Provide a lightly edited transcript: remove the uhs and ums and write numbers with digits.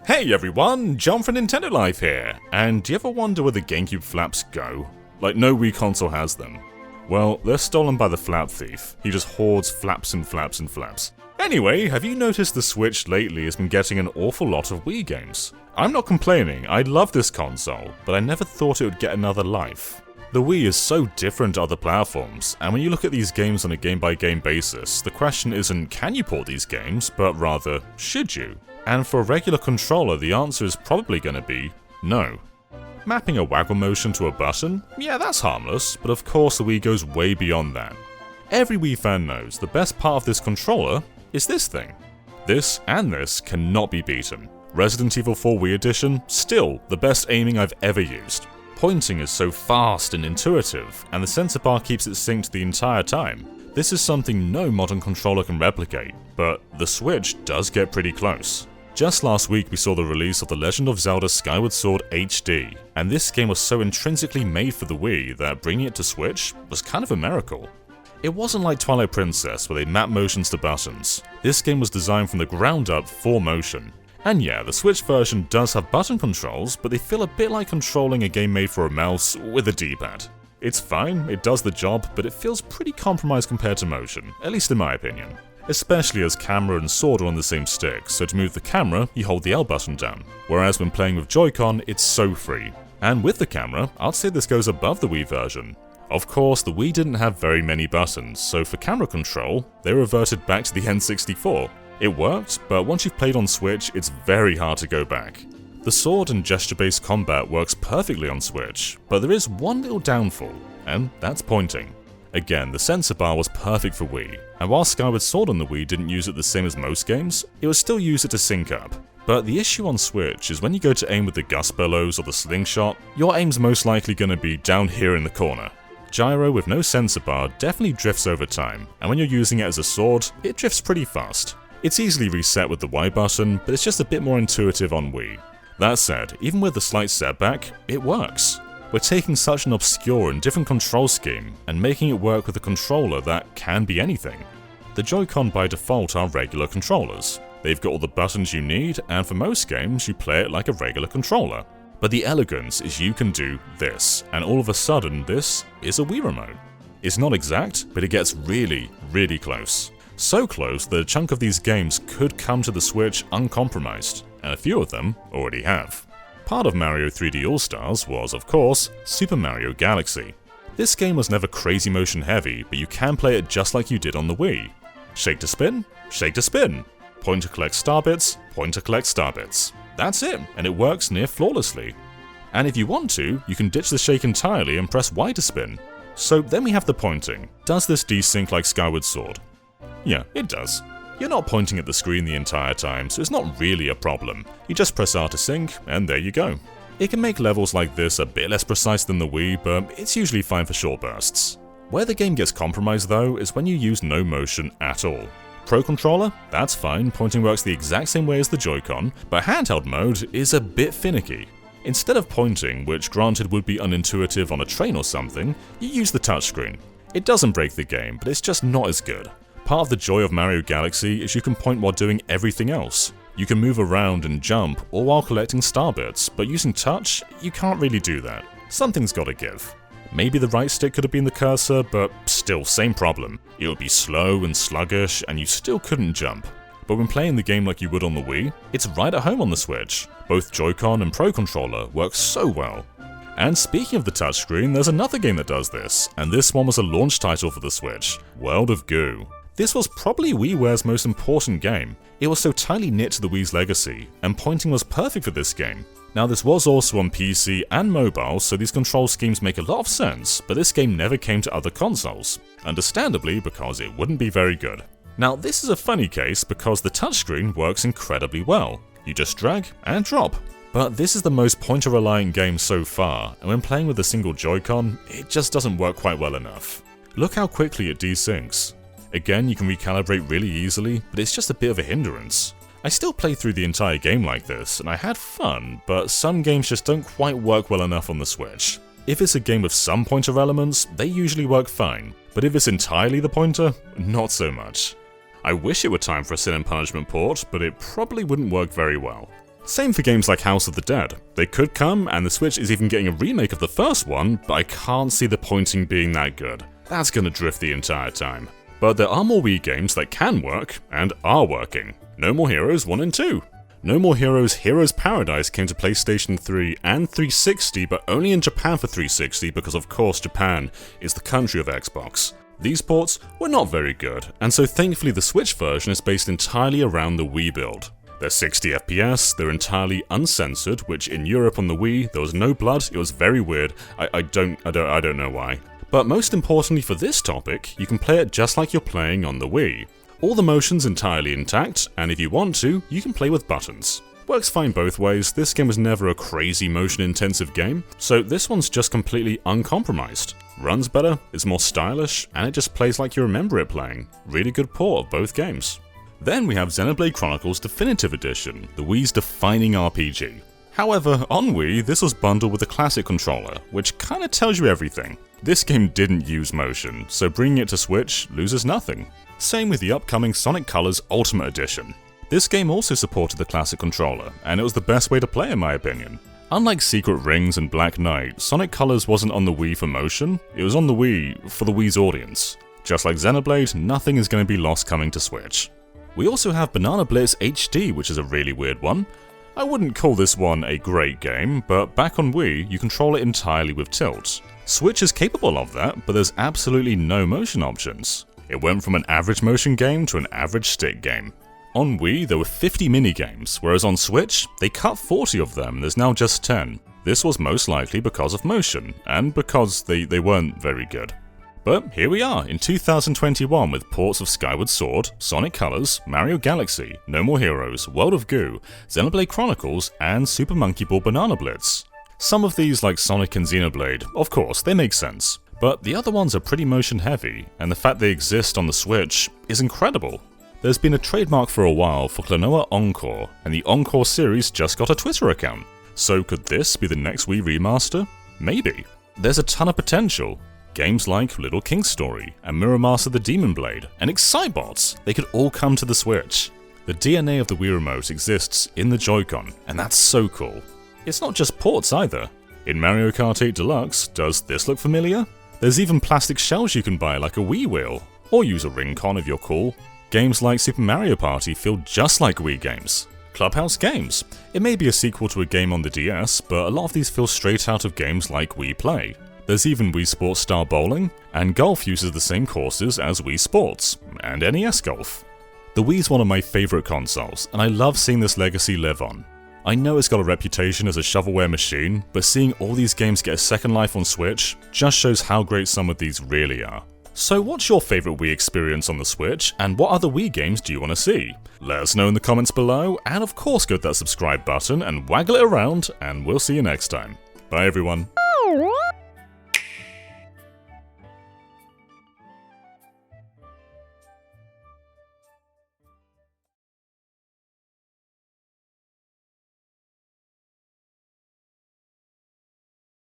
Hey everyone, John from Nintendo Life here, and do you ever wonder where the GameCube flaps go? Like, no Wii console has them. Well, they're stolen by the flap thief. He just hoards flaps and flaps and flaps. Anyway, have you noticed the Switch lately has been getting an awful lot of Wii games? I'm not complaining, I love this console, but I never thought it would get another life. The Wii is so different to other platforms, and when you look at these games on a game-by-game basis, the question isn't can you port these games, but rather, should you? And for a regular controller, the answer is probably going to be no. Mapping a waggle motion to a button? Yeah, that's harmless, but of course the Wii goes way beyond that. Every Wii fan knows the best part of this controller is this thing. This and this cannot be beaten. Resident Evil 4 Wii Edition, still the best aiming I've ever used. Pointing is so fast and intuitive, and the sensor bar keeps it synced the entire time. This is something no modern controller can replicate, but the Switch does get pretty close. Just last week we saw the release of the Legend of Zelda Skyward Sword HD, and this game was so intrinsically made for the Wii that bringing it to Switch was kind of a miracle. It wasn't like Twilight Princess where they map motions to buttons. This game was designed from the ground up for motion. And yeah, the Switch version does have button controls, but they feel a bit like controlling a game made for a mouse with a D-pad. It's fine, it does the job, but it feels pretty compromised compared to motion, at least in my opinion. Especially as camera and sword are on the same stick, so to move the camera, you hold the L button down. Whereas when playing with Joy-Con, it's so free. And with the camera, I'd say this goes above the Wii version. Of course, the Wii didn't have very many buttons, so for camera control, they reverted back to the N64. It worked, but once you've played on Switch, it's very hard to go back. The sword and gesture-based combat works perfectly on Switch, but there is one little downfall, and that's pointing. Again, the sensor bar was perfect for Wii, and while Skyward Sword on the Wii didn't use it the same as most games, it would still use it to sync up. But the issue on Switch is when you go to aim with the gust bellows or the slingshot, your aim's most likely going to be down here in the corner. Gyro with no sensor bar definitely drifts over time, and when you're using it as a sword, it drifts pretty fast. It's easily reset with the Y button, but it's just a bit more intuitive on Wii. That said, even with the slight setback, it works. We're taking such an obscure and different control scheme and making it work with a controller that can be anything. The Joy-Con by default are regular controllers. They've got all the buttons you need, and for most games you play it like a regular controller. But the elegance is you can do this, and all of a sudden this is a Wii remote. It's not exact, but it gets really, really close. So close that a chunk of these games could come to the Switch uncompromised, and a few of them already have. Part of Mario 3D All-Stars was, of course, Super Mario Galaxy. This game was never crazy motion heavy, but you can play it just like you did on the Wii. Shake to spin, shake to spin. Point to collect star bits, point to collect star bits. That's it, and it works near flawlessly. And if you want to, you can ditch the shake entirely and press Y to spin. So then we have the pointing. Does this desync like Skyward Sword? Yeah, it does. You're not pointing at the screen the entire time, so it's not really a problem. You just press R to sync, and there you go. It can make levels like this a bit less precise than the Wii, but it's usually fine for short bursts. Where the game gets compromised though, is when you use no motion at all. Pro Controller? That's fine, pointing works the exact same way as the Joy-Con, but handheld mode is a bit finicky. Instead of pointing, which granted would be unintuitive on a train or something, you use the touchscreen. It doesn't break the game, but it's just not as good. Part of the joy of Mario Galaxy is you can point while doing everything else. You can move around and jump, all while collecting star bits, but using touch, you can't really do that. Something's gotta give. Maybe the right stick could have been the cursor, but still, same problem. It would be slow and sluggish, and you still couldn't jump. But when playing the game like you would on the Wii, it's right at home on the Switch. Both Joy-Con and Pro Controller work so well. And speaking of the touchscreen, there's another game that does this, and this one was a launch title for the Switch, World of Goo. This was probably WiiWare's most important game. It was so tightly knit to the Wii's legacy, and pointing was perfect for this game. Now this was also on PC and mobile, so these control schemes make a lot of sense, but this game never came to other consoles. Understandably, because it wouldn't be very good. Now this is a funny case because the touchscreen works incredibly well. You just drag and drop. But this is the most pointer-reliant game so far, and when playing with a single Joy-Con, it just doesn't work quite well enough. Look how quickly it desyncs. Again, you can recalibrate really easily, but it's just a bit of a hindrance. I still played through the entire game like this, and I had fun, but some games just don't quite work well enough on the Switch. If it's a game with some pointer elements, they usually work fine, but if it's entirely the pointer, not so much. I wish it were time for a Sin and Punishment port, but it probably wouldn't work very well. Same for games like House of the Dead. They could come, and the Switch is even getting a remake of the first one, but I can't see the pointing being that good. That's gonna drift the entire time. But there are more Wii games that can work, and are working. No More Heroes 1 and 2. No More Heroes Heroes Paradise came to PlayStation 3 and 360, but only in Japan for 360 because of course Japan is the country of Xbox. These ports were not very good, and so thankfully the Switch version is based entirely around the Wii build. They're 60 FPS, they're entirely uncensored, which in Europe on the Wii, there was no blood, it was very weird, I don't know why. But most importantly for this topic, you can play it just like you're playing on the Wii. All the motion's entirely intact, and if you want to, you can play with buttons. Works fine both ways, this game was never a crazy motion-intensive game, so this one's just completely uncompromised. Runs better, is more stylish, and it just plays like you remember it playing. Really good port of both games. Then we have Xenoblade Chronicles Definitive Edition, the Wii's defining RPG. However, on Wii, this was bundled with the classic controller, which kinda tells you everything. This game didn't use motion, so bringing it to Switch loses nothing. Same with the upcoming Sonic Colors Ultima Edition. This game also supported the classic controller, and it was the best way to play in my opinion. Unlike Secret Rings and Black Knight, Sonic Colors wasn't on the Wii for motion, it was on the Wii for the Wii's audience. Just like Xenoblade, nothing is going to be lost coming to Switch. We also have Banana Blitz HD, which is a really weird one. I wouldn't call this one a great game, but back on Wii, you control it entirely with tilt. Switch is capable of that, but there's absolutely no motion options. It went from an average motion game to an average stick game. On Wii, there were 50 minigames, whereas on Switch, they cut 40 of them, there's now just 10. This was most likely because of motion, and because they weren't very good. But here we are in 2021 with ports of Skyward Sword, Sonic Colors, Mario Galaxy, No More Heroes, World of Goo, Xenoblade Chronicles, and Super Monkey Ball Banana Blitz. Some of these, like Sonic and Xenoblade, of course, they make sense. But the other ones are pretty motion heavy, and the fact they exist on the Switch is incredible. There's been a trademark for a while for Klonoa Encore, and the Encore series just got a Twitter account. So could this be the next Wii remaster? Maybe. There's a ton of potential. Games like Little King's Story, and Mirror Master the Demon Blade, and Excitebots, they could all come to the Switch. The DNA of the Wii Remote exists in the Joy-Con, and that's so cool. It's not just ports either. In Mario Kart 8 Deluxe, does this look familiar? There's even plastic shells you can buy like a Wii wheel, or use a ring-con if you're cool. Games like Super Mario Party feel just like Wii games. Clubhouse Games. It may be a sequel to a game on the DS, but a lot of these feel straight out of games like Wii Play. There's even Wii Sports Star Bowling, and golf uses the same courses as Wii Sports, and NES Golf. The Wii's one of my favourite consoles, and I love seeing this legacy live on. I know it's got a reputation as a shovelware machine, but seeing all these games get a second life on Switch just shows how great some of these really are. So what's your favourite Wii experience on the Switch, and what other Wii games do you want to see? Let us know in the comments below, and of course go to that subscribe button and waggle it around, and we'll see you next time. Bye everyone.